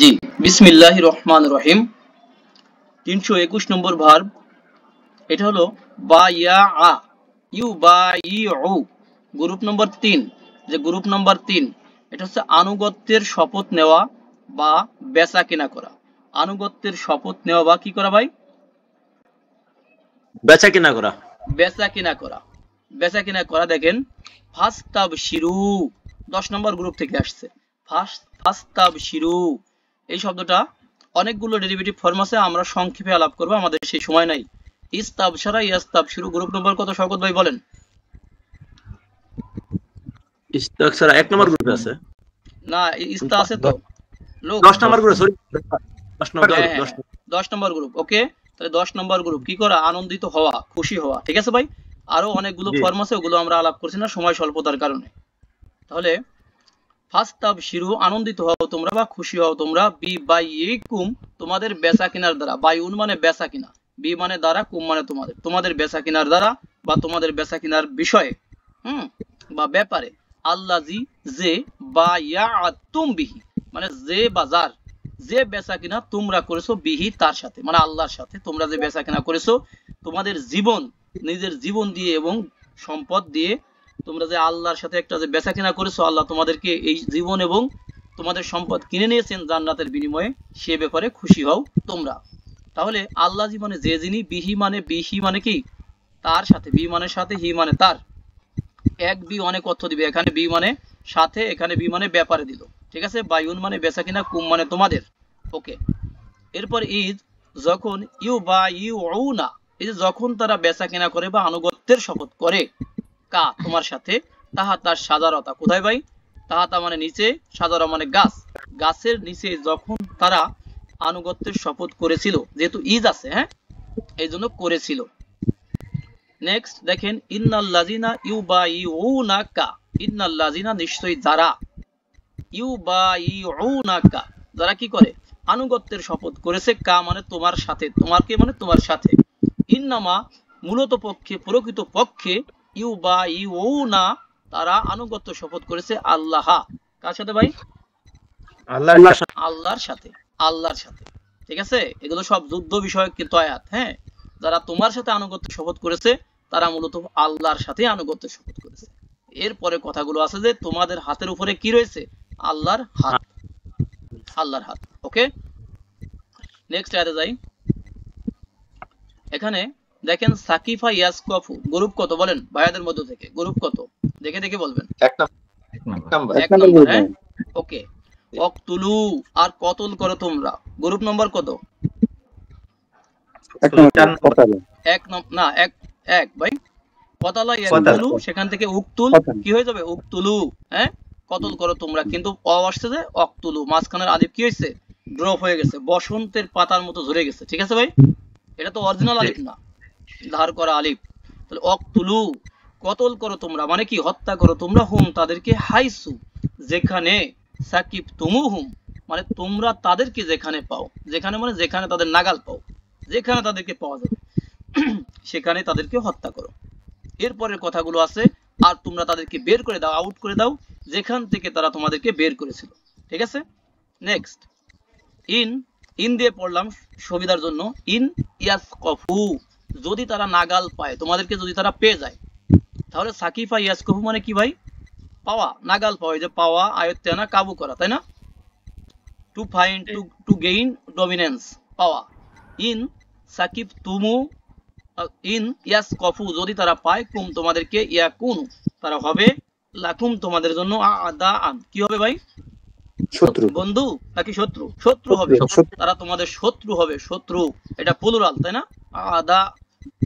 জি, বিসমিল্লাহির রহমানির রহিম। 321 নম্বর ভার্ব, এটা হলো বায়া, ইউ বা ইউ। গ্রুপ নম্বর 3, যে গ্রুপ নম্বর 3, এটা হচ্ছে আনুগত্যের শপথ নেওয়া বা বেচা কেনা করা। আনুগত্যের শপথ নেওয়া বা কি করা ভাই? বেচা কিনা করা। বেচা কিনা করা, বেচা কিনা করা। দেখেন ফাস্তাবশিরু 10 নম্বর গ্রুপ থেকে আসছে। ফাস্তাবশিরু এই শব্দটা অনেকগুলো ডেরিভেটিভ ফর্ম আছে, আমরা সংক্ষেপে আলাপ করব, আমাদের সেই সময় নাই। ইস্তাবশারা ইয়াস্তাবশিরু গ্রুপ নম্বর কত শওকত ভাই বলেন? ইস্তাকসারা 1 নম্বর গ্রুপে আছে। না, ইস্তা আছে তো লোক 10 নম্বর গ্রুপে, সরি 10 নম্বর, হ্যাঁ হ্যাঁ 10 নম্বর গ্রুপ। ওকে, তাহলে 10 নম্বর গ্রুপ কি করা? আনন্দিত হওয়া, খুশি হওয়া। ঠিক আছে ভাই, আরো অনেকগুলো ফর্ম আছে, ওগুলো আমরা আলাপ করছি না সময় স্বল্পতার কারণে। তাহলে ফাস্তাবশিরু আনন্দিত হও তোমরা বা খুশি হও তোমরা, বি বাইইকুম তোমাদের বেচা কিনার দ্বারা। বাইউন মানে বেচা কিনা, বি মানে দ্বারা, কুম মানে তোমাদের, তোমাদের বেচা কিনার দ্বারা বা তোমাদের বেচা কিনার বিষয়ে বা ব্যাপারে। আল্লাজি যে, বায়াতুম বিহি মানে যে বাজার, যে বেচা কিনা তোমরা করেছো, বিহি তার সাথে মানে আল্লাহর সাথে। তোমরা যে বেচা কিনা করেছো তোমাদের জীবন, নিজের জীবন দিয়ে এবং সম্পদ দিয়ে, তোমরা যে আল্লাহর সাথে একটা যে বেচা কিনা করেছো, আল্লাহ তোমাদেরকে এই জীবন এবং তোমাদের সম্পদ কিনে নিয়েছেন জান্নাতের বিনিময়ে, সে ব্যাপারে খুশি হও তোমরা। তাহলে আল্লাহ জি মানে যে, যিনি, বিহি মানে কি? তার সাথে, বি মানে সাথে, হি মানে তার। এক বি অনেক অর্থ দিবে, এখানে বি মানে সাথে, এখানে বি মানে ব্যাপারে দিল। ঠিক আছে, বাইউন মানে বেচা কিনা, কুম মানে তোমাদের। ওকে, এরপর ইজ যখন, ইউ বা ইউ না, এই যে যখন তারা বেচা কেনা করে বা আনুগত্যের শপথ করে, কা তোমার সাথে, তাহা তার সাজারতা। কোথায় ভাই? তাহাতা মানে নিচে, সাজারা মানে গাছ, গাছের নিচে যখন তারা আনুগত্যের শপথ করেছিল, যেহেতু ইজ আছে, হ্যাঁ, এই জন্য করেছিল। নেক্সট দেখেন ইন্নাল্লাযিনা ইউবাইউনাকা, ইন্নাল্লাযিনা নিশ্চয়ই যারা, ইউবাইউনাকা যারা কি করে? আনুগত্যের শপথ করেছে, কা মানে তোমার সাথে, তোমাকে মানে তোমার সাথে। ইন্নামা মূলত পক্ষে, প্রকৃত পক্ষে, ইউবাইউনা তারা আনুগত্য শপথ করেছে আল্লাহ। কার সাথে ভাই? আল্লাহর সাথে, আল্লাহর সাথে। ঠিক আছে, এগুলো সব যুদ্ধ বিষয়ক কিন্তু আয়াত। হ্যাঁ, যারা তোমার সাথে আনুগত্য শপথ করেছে তারা মূলত আল্লাহর সাথে আনুগত্য শপথ করেছে। এরপরে কথাগুলো আছে যে তোমাদের হাতের উপরে কি রয়েছে? আল্লাহর হাত, আল্লাহর হাত। ওকে, নেক্সট আয়াতে যাই। এখানে দেখেন সাকিফা ইয়াসকফু গ্রুপ কত বলেন ভাইয়াদের মধ্য থেকে? গ্রুপ কত দেখে দেখে বলবেন। এক নম্বর। হ্যাঁ, ওকে। অকতুলু আর কতল করো তোমরা, গ্রুপ নম্বর কত? এক না, এক ভাই। কতালা ইয়াকতুলু, সেখান থেকে উকতুল কি হয়ে যাবে? উকতুলু। হ্যাঁ, কতল করো তোমরা, কিন্তু অ আসছে যে অকতুলু, মাঝখানের আলিফ কি হয়েছে? ড্রপ হয়ে গেছে, বসন্তের পাতার মতো ঝরে গেছে। ঠিক আছে ভাই, এটা তো অরিজিনাল আলিফ না, ধার করা আলিফ। তাহলে অকতুলু কতল করো তোমরা মানে কি? হত্যা করো তোমরা, হুম তাদেরকে, হাইসু যেখানে, সাকিব তুমু হুম মানে তোমরা তাদেরকে যেখানে পাও, যেখানে মানে যেখানে তাদের নাগাল পাও, যেখানে তাদেরকে পাওয়া যাবে সেখানে তাদেরকে হত্যা করো। এরপরের কথাগুলো আছে, আর তোমরা তাদেরকে বের করে দাও, আউট করে দাও যেখান থেকে তারা তোমাদেরকে বের করেছিল। ঠিক আছে, নেক্সট ইন দিয়ে পড়লাম সুবিধার জন্য। ইন ইয়াসকফু যদি তারা নাগাল পায়, তোমাদেরকে যদি তারা পেয়ে যায়, তাহলে সাকিফা ইয়াসকফু মানে কি ভাই? পাওয়া, নাগাল পাওয়া, যে পাওয়া, আয়ত্তে আনা, কাবু করা, তাই না? To find, to gain dominance, পাওয়া। ইন সাকিব তুমু, ইন ইয়াসকফু যদি তারা পায়, কুম তোমাদেরকে, ইয়াকুন তারা হবে, লাকুম তোমাদের জন্য, আদা আন কি হবে ভাই? শত্রু। বন্ধু নাকি শত্রু? শত্রু হবে, তারা তোমাদের শত্রু হবে, শত্রু। এটা প্লুরাল তাই না? আদা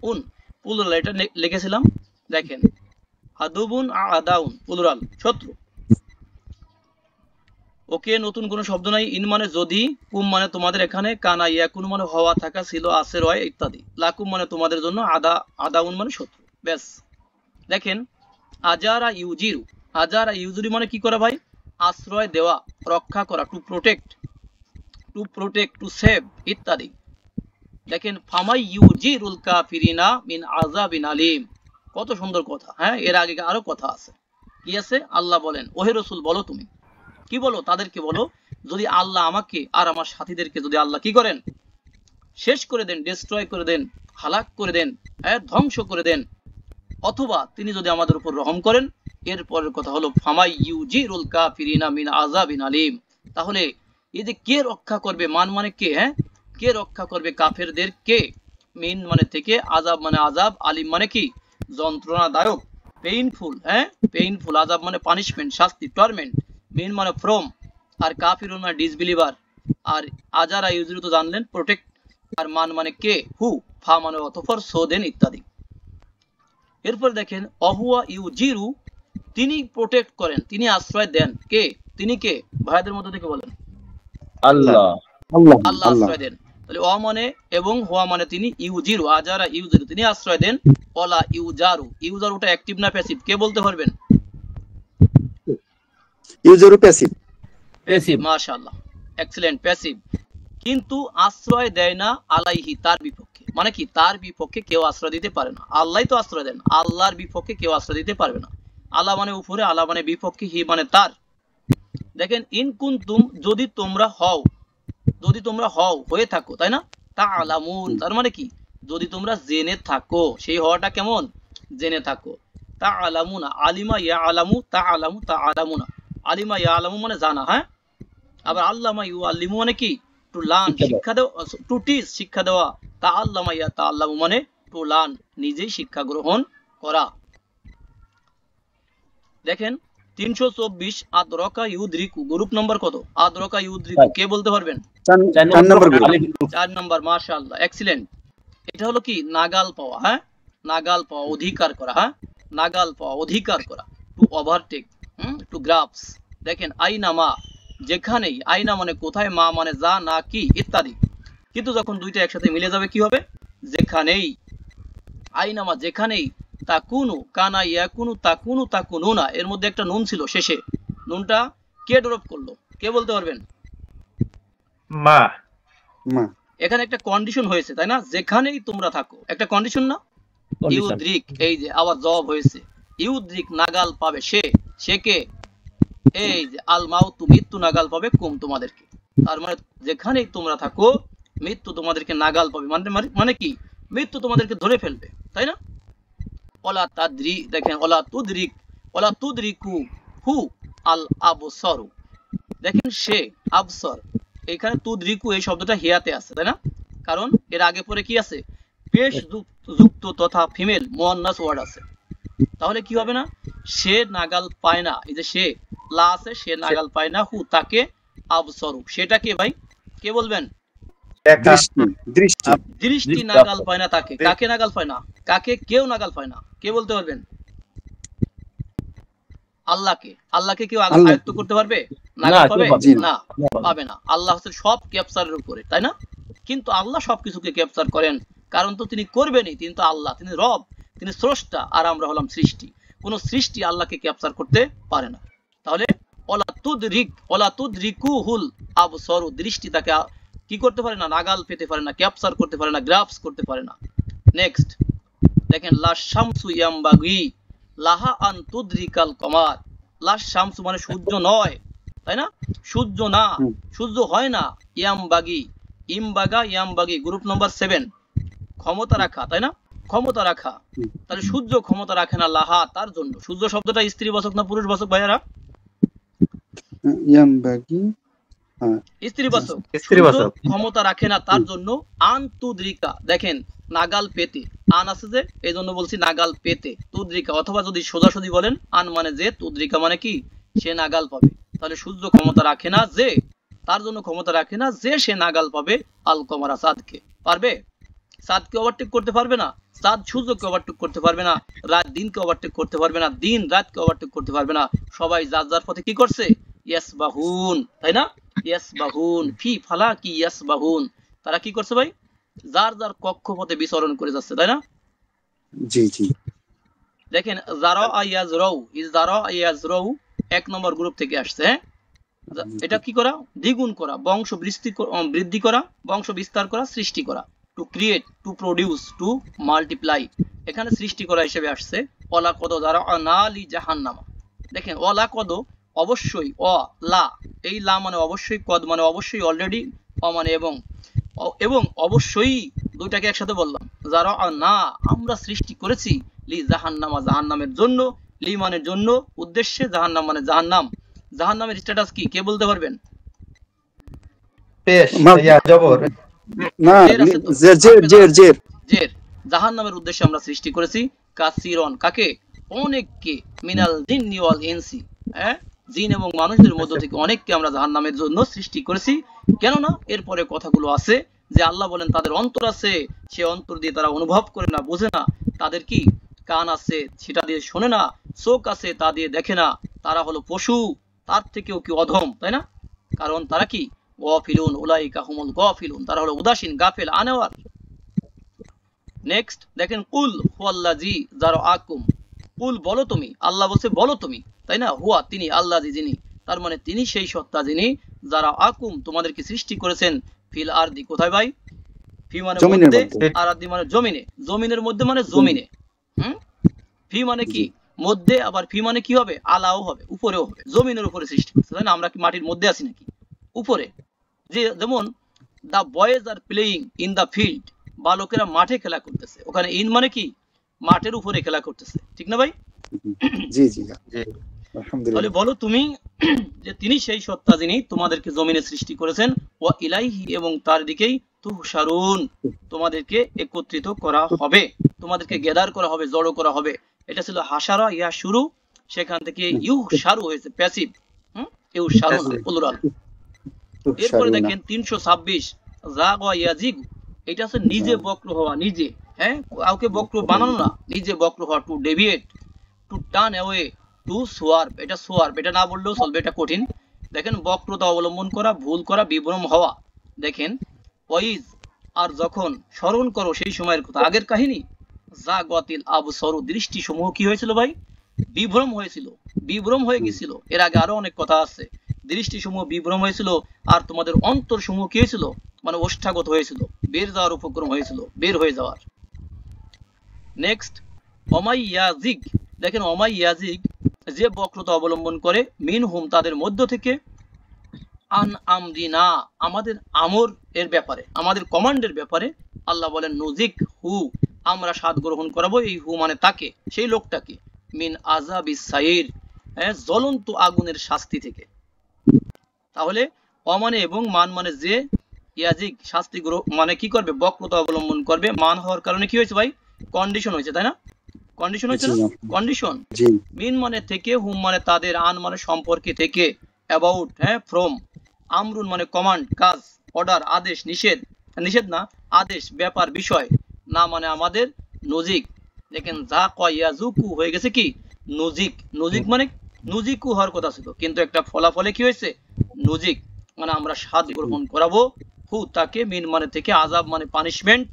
উন প্লুরাল, এটা লিখেছিলাম দেখেন, আদুবুন আদাউন প্লুরাল, শত্রু। ওকে, নতুন কোনো শব্দ নাই। ইন মানে যদি, কুম মানে তোমাদের এখানে, কানা, ইয়াকুন মানে হওয়া, থাকা, ছিল, আছে, রয় ইত্যাদি, লাকুম মানে তোমাদের জন্য, আদাউন মানে শত্রু। ব্যাস, দেখেন আজারা ইউজিরু, আজারা ইউজিরু মানে কি করা ভাই? আশ্রয় দেওয়া, রক্ষা করা, টু প্রোটেক্ট, টু সেভ ইত্যাদি। দেখেন ফামাই ইউজিরুল কাফিরিনা মিন আযাবিন আলিম, কত সুন্দর কথা। হ্যাঁ, এর আগে আরো কথা আছে, কি আছে? আল্লাহ বলেন, ওহে রাসূল বলো, তুমি কি বলো? তাদেরকে বলো, যদি আল্লাহ আমাকে আর আমার সাথীদেরকে যদি আল্লাহ কি করেন, শেষ করে দেন, ডিস্ট্রয় করে দেন, হালাক করে দেন, ধ্বংস করে দেন, অথবা তিনি যদি আমাদের উপর রহম করেন, এরপরের কথা হলো ফামাই ইউজিরুল কাফিরিনা মিন আযাবিন আলিম। তাহলে এই যে কে রক্ষা করবে, মান মানে কে, কে রক্ষা করবে কাফেরদের, কে, মিন মানে থেকে, আযাব মানে আযাব, আলিম মানে কি যন্ত্রণাদায়ক, পেইনফুল, পেইনফুল, আযাব মানে পানিশমেন্ট, শাস্তি, টর্মেন্ট, মিন মানে ফ্রম, আর কাফিরুন মানে ডিসবিলিভার, আর আজারা ইউজিরু তো জানলেন প্রোটেক্ট, আর মান মানে কে, হু, ফা মানে অতঃপর, সো দেন ইত্যাদি। এরপর দেখেন অহুয়া ইউজিরু, তিনি প্রোটেক্ট করেন, তিনি আশ্রয় দেন, কে, তিনি কে, ভাইদের মধ্যে থেকে বলেন। আল্লাহ আল্লাহ আশ্রয় দেন। তাহলে অ মানে এবং হুয়া মানে তিনি, ইউজিরু আজারা ইউজিরু তিনি আশ্রয় দেন, ওলা ইউজারু, ইউজারুটা অ্যাক্টিভ না প্যাসিভ, কে বলতে পারবেন? ইউজারু প্যাসিভ। প্যাসিভ। মাশাআল্লাহ, এক্সিলেন্ট, প্যাসিভ। কিন্তু আশ্রয় দেয় না আলাইহি, তার বিপক্ষে, মানে কি তার বিপক্ষে কেউ আশ্রয় দিতে পারে না, আল্লাহই তো আশ্রয় দেন, আল্লাহর বিপক্ষে কেউ আশ্রয় দিতে পারবে না। আল্লাহ মানে উপরে, আল্লাহ মানে বিপক্ষে, হি মানে তার। দেখেন ইন কুনতুম, যদি তোমরা হও, যদি তোমরা হও, হয়ে থাকো, তাই না, তা আলামুন, তার মানে কি যদি তোমরা জেনে থাকো, সেই হওয়াটা কেমন, জেনে থাকো। তা আলামুনা, আলিমা ইয়া আলামু, তা আলামু, তা আলামুনা, আলিমা ইয়া আলামু মানে জানা, আবার আল্লামা ইউ আল্লিমু মানে কি টু লার্ন, শিক্ষা দেওয়া, টু টিচ শিক্ষা দেওয়া, তা আল্লামা ইয়া তা আল্লামু মানে টু লার্ন, নিজেই শিক্ষা গ্রহণ করা। দেখেন 324 আদরাকা ইউদ্রিকু, গ্রুপ নাম্বার কত? আদরাকা ইউদ্রিকু, কে বলতে পারবেন? 4 নম্বর গ্রুপ। 4 নাম্বার, মাশাআল্লাহ, এক্সিলেন্ট। এটা হলো কি নাগাল পাওয়া, নাগাল পাওয়া, অধিকার করা, নাগাল পাওয়া, অধিকার করা, টু ওভারটেক, টু গ্রাস্প। দেখেন আইনামা, যেখানেই, আইনা মানে কোথায়, মা মানে যা, না কি ইত্যাদি, কিন্তু যখন দুইটা একসাথে মিলে যাবে কি হবে, যেখানেই, আইনামা যেখানেই, তাকুনু, কানা ইয়াকুনু, তাকুনু, তাকুনুনা, এর মধ্যে একটা নুন ছিল শেষে, নুনটা কে ড্রপ করলো, কে বলতে পারবেন? মা। মা। এখানে একটা কন্ডিশন হয়েছে, তাই না, যেখানেই তোমরা থাকো, একটা কন্ডিশন না, ইউদ্রিক, এই যে আবার জব হয়েছে, ইউদ্রিক নাগাল পাবে, সে, সে কে, এই যে আল মাউতু, মৃত্যু নাগাল পাবে, কুম তোমাদেরকে, তার মানে যেখানেই তোমরা থাকো মৃত্যু তোমাদেরকে নাগাল পাবে, মানে কি মৃত্যু তোমাদেরকে ধরে ফেলবে, তাই না। ওলা তাদরি, দেখেন ওলা তুদরিক, ওলা তুদরিকু হু আল আবসরু, দেখেন সে আবসর, এখানে তুদরিকু এই শব্দটা হিয়াতে আছে, তাই না, কারণ এর আগে পরে কি আছে, পেশ যুক্ত তথা ফিমেল মুয়ান্নাস ওয়ার্ড আছে, তাহলে কি হবে না, সে নাগাল পায় না, এই যে সে লা আছে, সে নাগাল পায় না, হু তাকে, আবসরু সেটা কে ভাই, কে বলবেন? দৃষ্টি। দৃষ্টি। দৃষ্টি নাগাল পায় না তাকে, কাকে নাগাল পায় না, কাকে, কেউ নাগাল পায় না, কে বলতে পারবেন? আল্লাহকে, আল্লাহকে কেউ আয়ত্ত করতে পারবে, নাগাল পাবে না, পাবে না, আল্লাহ হচ্ছে সব ক্যাপচারের উপরে, তাই না, কিন্তু আল্লাহ সবকিছুকে ক্যাপচার করেন, কারণ তো তিনি করবেনই, তিনি তো আল্লাহ, তিনি রব, তিনি স্রষ্টা, আর আমরা হলাম সৃষ্টি, কোন সৃষ্টি আল্লাহকে ক্যাপচার করতে পারে না। তাহলে ওলা তুদরিক, ওলা তুদরিকুহুল আবসরু, দৃষ্টি তাকে কি করতে পারে না, নাগাল পেতে পারে না, ক্যাপচার করতে পারে না, গ্রাস্প করতে পারে না। নেক্সট দেখেন লা শামসু ইয়ামবাগি লাহা আন তুদরিকাল কমার, লা শামসু মানে সূর্য নয়, তাই না, সূর্য না, সূর্য হয় না, ইয়ামবাগি, ইমবাগা ইয়ামবাগি, গ্রুপ নাম্বার 7, ক্ষমতা রাখা, তাই না, ক্ষমতা রাখা, তাহলে সূর্য ক্ষমতা রাখে না, লাহা তার জন্য, সূর্য শব্দটা স্ত্রীবাচক না পুরুষবাচক ভাইয়ারা? ইয়ামবাগি স্ত্রীবাচক, ক্ষমতা রাখে না তার জন্য, আন তুদরিকা, দেখেন নাগাল পেতে, আন আছে যে এই জন্য বলছি নাগাল পেতে, তুদরিকা, অথবা যদি সোজাসুজি বলেন আন মানে যে, তুদরিকা মানে কি সে নাগাল পাবে, তাহলে সূর্য ক্ষমতা রাখে না যে, তার জন্য ক্ষমতা রাখে না যে সে নাগাল পাবে আল কমারা, চাঁদকে, পারবে, চাঁদকে ওভারটেক করতে পারবে না, চাঁদ সূর্যকে ওভারটেক করতে পারবে না, রাত দিনকে ওভারটেক করতে পারবে না, দিন রাতকে ওভারটেক করতে পারবে না, সবাই যার যার পথে কি করছে, ইয়াসবাহুন, তাই না, ইয়াসবাহুন ফি ফালাকি ইয়াসবাহুন, তারা কি করছে ভাই, যার যার কক্ষপথে বিচরণ করে যাচ্ছে, তাই না। জি জি। দেখেন যারা ইয়াজরাউ, ইজারা ইয়াজরাউ 1 নম্বর গ্রুপ থেকে আসছে, এটা কি করা, দ্বিগুণ করা, বংশ বৃদ্ধি করা, বংশ বিস্তার করা, সৃষ্টি করা, to create, to produce, to multiply, এখানে সৃষ্টি করা হিসেবে আসছে। ওলা কদ যারা নালি জাহান্নামা, দেখেন ওলা কদ অবশ্যই, অ লা, এই লা মানে অবশ্যই, কদ মানে অবশ্যই, অলরেডি, অ মানে এবং, এবং অবশ্যই দুইটাকে একসাথে বললাম, যারা না আমরা সৃষ্টি করেছি, লি জাহান্নামা জাহান্নামের জন্য, লি মানে জন্য, উদ্দেশ্যে, জাহান্নাম মানে জাহান্নাম। জাহান্নামের স্ট্যাটাস কি কে বলতে পারবেন? পেশ মা ইয়া জবর না জের আছে তো, জের জের জের জের জের। জাহান্নামের উদ্দেশ্যে আমরা সৃষ্টি করেছি কাসিরন, কাকে? অনেককে, মিনাল জিন্নি ওয়াল ইনসি, হ্যাঁ, জিন এবং মানুষদের মধ্য থেকে অনেককে আমরা জাহান্নামের জন্য সৃষ্টি করেছি। কেননা এরপরে কথাগুলো আছে যে আল্লাহ বলেন তাদের অন্তর আছে, সে অন্তর দিয়ে তারা অনুভব করে না, বোঝে না। তাদের কি কান আছে, সেটা দিয়ে শোনে না। চোখ আছে, তা দিয়ে দেখে না। তারা হলো পশু, তার থেকেও কি অধম, তাই না? কারণ তারা কি গফিলুন, উলাইকা হুমুল গফিলুন, তারা হলো উদাসীন, গাফেল, আনেওয়ার। নেক্সট দেখেন, কুল হুয়াল্লাযী যারআকুম, কুল বলো তুমি, আল্লাহ বলছে বলো তুমি, তাই না? হুয়া তিনি, আল্লাযী যিনি, তার মানে তিনি সেই সত্তা যিনি, যারা আকুম তোমাদেরকে সৃষ্টি করেছেন, ফিল আরদি, কোথায় ভাই? ফি মানে জমিনের মধ্যে, মধ্যে। আর আরদি মানে জমিনে, জমিনের মধ্যে মানে জমিনে। ফি মানে কি মধ্যে, আবার ফি মানে কি হবে? আলাও হবে, উপরেও হবে, জমিনের উপরে সৃষ্টি করছে, তাই না? আমরা কি মাটির মধ্যে আছি নাকি? উপরে। যে যেমন the boys are playing in the field, বালকেরা মাঠে খেলা করতেছে, ওখানে ইন মানে কি মাঠের উপরে খেলা করতেছে, ঠিক না ভাই? জি জি জি তাহলে আলহামদুলিল্লাহ। বলো তুমি যে তিনি সেই সত্তা যিনি তোমাদেরকে জমিনে সৃষ্টি করেছেন, ওয়া ইলাইহি, এবং তার দিকেই তুহশারুন, তোমাদেরকে একত্রিত করা হবে, তোমাদেরকে গ্যাদার করা হবে, জড়ো করা হবে। এটা ছিল হাসারা, ইয়া শুরু, সেখান থেকে ইউহশারু হয়েছে প্যাসিভ, ইউহশারু না প্লুরাল। এরপরে দেখেন 326 জাগ ওয়া ইয়াজিগ, এটা হচ্ছে নিজে বক্র হওয়া, নিজে, হ্যাঁ, কাউকে বক্র বানানো না, নিজে বক্র হওয়া, to deviate, to turn away, to swerve, এটা সোয়ার্প, এটা না বললেও চলবে, এটা কঠিন। দেখেন বক্রতা অবলম্বন করা, ভুল করা, বিভ্রম হওয়া। দেখেন ওয়াইজ, আর যখন, স্মরণ করো সেই সময়ের কথা, আগের কাহিনী। জাগতিল আবসরু, দৃষ্টি সমূহ কি হয়েছিল ভাই? বিভ্রম হয়েছিল, বিভ্রম হয়ে গেছিল। এর আগে আরো অনেক কথা আছে। দৃষ্টি সমূহ বিভ্রম হয়েছিল, আর তোমাদের অন্তর সমূহ কি হয়েছিল? মানে ওষ্ঠাগত হয়েছিল, বের যাওয়ার উপক্রম হয়েছিল, বের হয়ে যাওয়ার। নেক্সট অমাইয়াজিগ, দেখেন অমাইয়াজিগ, যে বক্রতা অবলম্বন করে, মিনহুম, তাদের মধ্য থেকে, আন আমরিনা, আমাদের আমর এর ব্যাপারে, আমাদের কমান্ডের ব্যাপারে, আল্লাহ বলেন নুজিক হু, আমরা স্বাদ গ্রহণ করাবো, এই হু মানে তাকে, সেই লোকটাকে, মিন আযাবিস সাইর, জ্বলন্ত আগুনের শাস্তি থেকে। তাহলে অমানে এবং মান মানে যে, ইয়াজিক শাস্তি মানে কি করবে? বক্রতা অবলম্বন করবে। মান হওয়ার কারণে কি হয়েছে ভাই? কন্ডিশন হয়েছে, তাই না? কন্ডিশন হয়েছে না? কন্ডিশন। জি মিন মানে থেকে, হুম মানে তাদের, আন মানে সম্পর্কে, থেকে, অ্যাবাউট, ফ্রম, আমরুন মানে কমান্ড, কাজ, অর্ডার, আদেশ, নিষেধ, নিষেধ না, আদেশ, ব্যাপার, বিষয়, না মানে আমাদের, নজিক। দেখেন যা কয়াজুকু হয়ে গেছে কি নজিক, নজিক মানে নজিকু হওয়ার কথা ছিল, কিন্তু একটা ফলাফলে কি হয়েছে? নজিক, মানে আমরা স্বাদ গ্রহণ করাবো, হু তাকে, মিন মানে থেকে, আযাব মানে পানিশমেন্ট,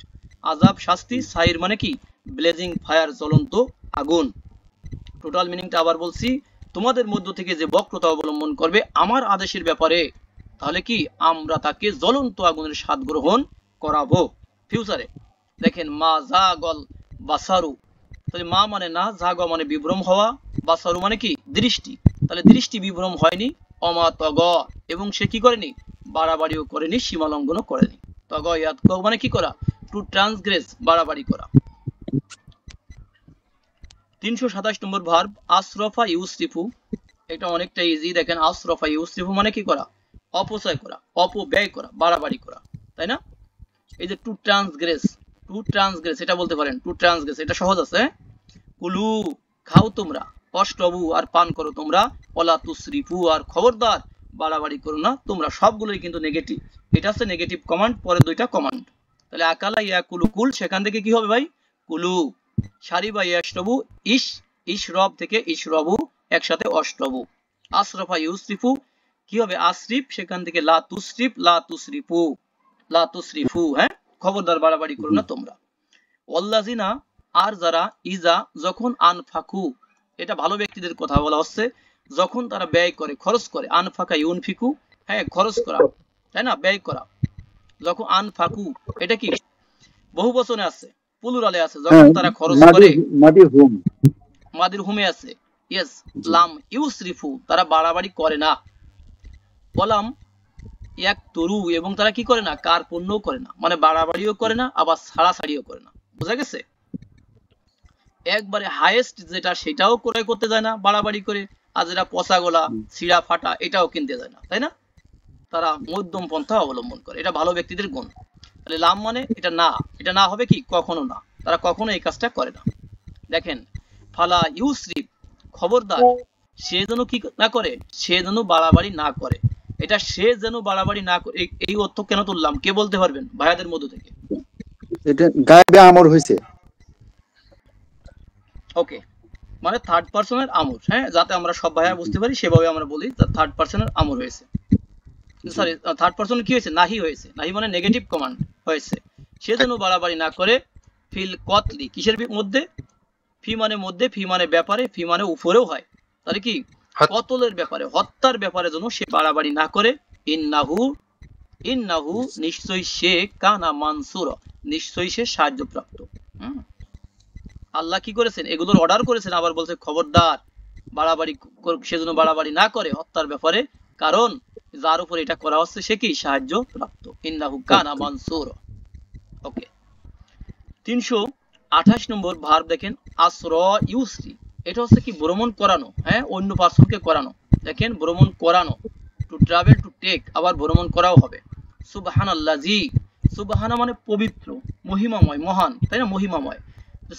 আযাব শাস্তি, সাইর মানে কি ব্লেজিং ফায়ার, জ্বলন্ত আগুন। টোটাল মিনিংটা আবার বলছি, তোমাদের মধ্য থেকে যে বক্রতা অবলম্বন করবে আমার আদেশের ব্যাপারে, তাহলে কি আমরা তাকে জ্বলন্ত আগুনের স্বাদ গ্রহণ করাবো ফিউচারে। দেখেন মা জাগল বাসারু, তাহলে মা মানে না, জাগ মানে বিভ্রম হওয়া, বাসারু মানে কি দৃষ্টি, তাহলে দৃষ্টি বিভ্রম হয়নি। অমা তগ, এবং সে কি করেনি? বাড়াবাড়িও করেনি, সীমা লঙ্ঘনও করেনি। তগ ইয়াত মানে কি করা? টু ট্রান্সগ্রেস, বাড়াবাড়ি করা। 327 নম্বর ভার্ব আসরফা ইউসরিফু, এটা অনেকটা ইজি। দেখেন আসরফা ইউসরিফু মানে কি করা? অপচয় করা, অপব্যয় করা, বাড়াবাড়ি করা, তাই না? এই যে টু ট্রান্সগ্রেস, টু ট্রান্সগ্রেস এটা বলতে পারেন, টু ট্রান্সগ্রেস এটা সহজ আছে। কুলু খাও তোমরা, অষ্টবু আর পান করো তোমরা, ওলা তুসরিফু আর খবরদার বাড়াবাড়ি করো না তোমরা। সবগুলোই কিন্তু নেগেটিভ, এটা হচ্ছে নেগেটিভ কমান্ড, পরে দুইটা কমান্ড। তাহলে আকালা ইয়া কুলু, কুল সেখান থেকে কি হবে ভাই? কুলু। সারিবা ইয়াশরবু, ইশ, ইশরব থেকে ইশরবু, একসাথে অষ্টবু। আসরফা ইউসরিফু কি হবে? আসরিফ, সেখান থেকে লা তুসরিফ, লা তুসরিফু, লা তুসরিফু, খবরদার বাড়াবাড়ি করো না তোমরা। ওয়াল্লাযিনা, আর যারা, ইজা যখন, আনফাকু, এটা ভালো ব্যক্তিদের কথা বলা হচ্ছে, যখন তারা ব্যয় করে, খরচ করে, আনফাকা ইউনফিকু, খরচ করা, তাই না? ব্যয় করা। যখন আনফাকু, এটা কি বহু বচনে আছে, প্লুরালে আছে, যখন তারা খরচ করে, মাদি হুম, মাদির হুমে আছে, ইয়েস, জি। লাম ইউসরিফু তারা বাড়াবাড়ি করে না, ওয়ালাম ইয়াকতুরু এবং তারা কি করে না, কার্পণ্যও করে না, মানে বাড়াবাড়িও করে না আবার ছাড়াছাড়িও করে না। বোঝা গেছে? একবারে হাইয়েস্ট যেটা সেটাও ক্রয় করতে যায় না বাড়াবাড়ি করে, আর যেটা পচা গোলা ছিঁড়া ফাটা এটাও কিনতে যায় না, তাই না? তারা মধ্যম পন্থা অবলম্বন করে, এটা ভালো ব্যক্তিদের গুণ। তাহলে লাম মানে এটা না, এটা না হবে কি, কখনো না, তারা কখনো এই কাজটা করে না। দেখেন, ফালা ইউসরিফ খবরদার সে যেন কি না করে, সে যেন বাড়াবাড়ি না করে। এটা সে যেন বাড়াবাড়ি না করে, এই অর্থ কেন তুললাম, কে বলতে পারবেন ভাইয়াদের মধ্য থেকে? এটা গায়েবে আমর হয়েছে। ওকে, মানে থার্ড পার্সনের আমর, হ্যাঁ, যাতে আমরা সব ভাইয়া বুঝতে পারি সেভাবে আমরা বলি থার্ড পার্সনের আমর হয়েছে। সরি, থার্ড পার্সন কি হয়েছে, নাহি হয়েছে, নাহি মানে নেগেটিভ কমান্ড হয়েছে। সে যেন বাড়াবাড়ি না করে ফিল কতলি, কিসের মধ্যে, ফি মানে মধ্যে, ফি মানে ব্যাপারে, ফি মানে উপরেও হয়, তাহলে কি কতলের ব্যাপারে, হত্যার ব্যাপারে যেন সে বাড়াবাড়ি না করে। ইন্নাহু, ইন্নাহু নিশ্চয়ই সে, কানা মানসুর নিশ্চয়ই সে সাহায্যপ্রাপ্ত। আল্লাহ কি করেছেন, এগুলোর অর্ডার করেছেন, আবার বলছে খবরদার বাড়াবাড়ি সেজন্য বাড়াবাড়ি না করে হত্যার ব্যাপারে, কারণ যার উপর এটা করা হচ্ছে সে কি সাহায্য প্রাপ্ত। ইন্নাহু কানা মানসুর। ওকে, 328 নম্বর ভার্ব দেখেন, আসরা ইউসরি, এটা হচ্ছে কি ভ্রমণ করানো, হ্যাঁ, অন্য পার্সনকে করানো। দেখেন, ভ্রমণ করানো, টু ট্রাভেল, টু টেক, আবার ভ্রমণ করাও হবে। সুবহানাল্লাজি, সুবহানা মানে পবিত্র, মহিমাময়, মহান, তাই না, মহিমাময়।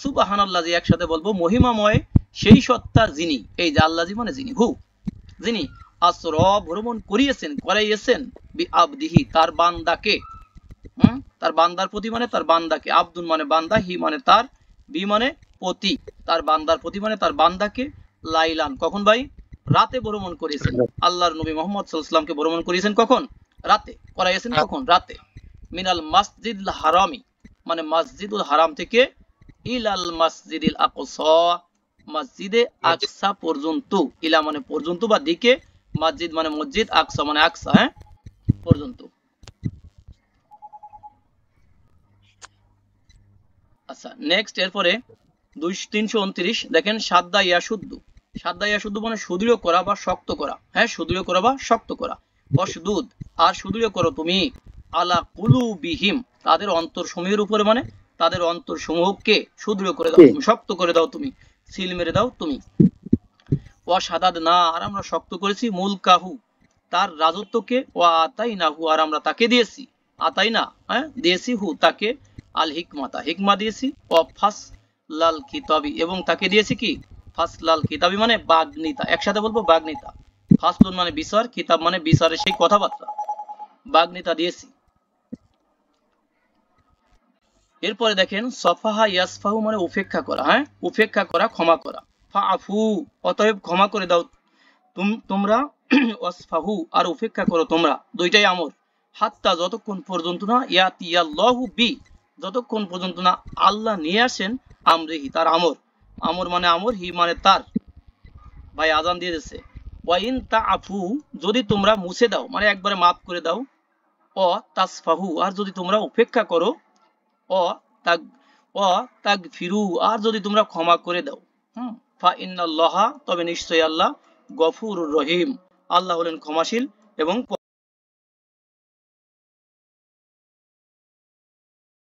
সুবহানাল্লাজি একসাথে বলবো, মহিমাময় সেই সত্তা যিনি, এই যে আল্লাজি মানে যিনি, হু, যিনি আসরা ভ্রমণ করিয়েছেন, করাইয়েছেন, বি আবদিহি তার বান্দাকে, তার বান্দার প্রতি মানে তার বান্দাকে, আব্দুল মানে বান্দা, হি মানে তার, বি মানে প্রতি, তার বান্দার প্রতি মানে তার বান্দাকে, লাইলান কখন ভাই, রাতে ভ্রমণ করিয়েছেন। আল্লাহর নবী মুহাম্মদ সাল্লাল্লাহু আলাইহি ওয়াসাল্লামকে ভ্রমণ করিয়েছেন কখন, রাতে, করাইয়েছেন কখন, রাতে। মিনাল মাসজিদুল হারামি মানে মসজিদুল হারাম থেকে, ইলাল মসজিদিল আকসা মসজিদে আকসা পর্যন্ত, ইলা মানে পর্যন্ত বা দিকে, মসজিদ মানে মসজিদ, আকসা মানে আকসা, হ্যাঁ, পর্যন্ত। আচ্ছা, নেক্সট, এরপরে 329 দেখেন, সাদ্দা ইয়াশুদ্দু, সাদ্দা ইয়াশুদ্দু মানে সুদৃঢ় করা বা শক্ত করা, হ্যাঁ, সুদৃঢ় করা বা শক্ত করা। অসদুদ আর সুদৃঢ় করো তুমি, আলা কুলুবিহিম তাদের অন্তর সমূহের উপরে, মানে তাদের অন্তর সমূহকে সুদৃঢ় করে দাও তুমি, শক্ত করে দাও তুমি, সিল মেরে দাও তুমি। ওয়াসাদাদ না আর আমরা শক্ত করেছি, মুলকাহু তার রাজত্বকে, ওয়া আতাইনাহু আর আমরা তাকে দিয়েছি, আতাইনা হ্যাঁ দিয়েছি, হু তাকে, আল হিকমাতা হিকমা দিয়েছি, ও ফাস লাল কিতাবি এবং তাকে দিয়েছি কি, ফাসলাল কিতাবি মানে বাগ্নিতা, একসাথে বলবো বাগ্নিতা, ফাসলুন মানে বিচার, কিতাব মানে বিচারের সেই কথাবার্তা, বাগ্নিতা দিয়েছি। এরপরে দেখেন, সফাহা ইয়াসফাহু মানে উপেক্ষা করা, হ্যাঁ, উপেক্ষা করা, ক্ষমা করা। ফাআফু অতএব ক্ষমা করে দাও তোমরা, ওয়াসফাহু আর উপেক্ষা করো তোমরা, দুইটাই আমর। হাত্তা যতক্ষণ পর্যন্ত না, ইয়াতিয়াল্লাহু বি যতক্ষণ পর্যন্ত না আল্লাহ নিয়ে আসেন, আমরিহি তার আমর, আমর মানে আমর, হি মানে তার। ভাই আজান দিয়ে দিচ্ছে। ওয়াইন তাআফু যদি তোমরা মুছে দাও মানে একবারে মাফ করে দাও, ও তাসফাহু আর যদি তোমরা উপেক্ষা করো, ও তাগ ও তাগফিরু আর যদি তোমরা ক্ষমা করে দাও, ফা ইন্নাল্লাহা তবে নিশ্চয়ই আল্লাহ, গফুরুর রহিম আল্লাহ হলেন ক্ষমাশীল এবং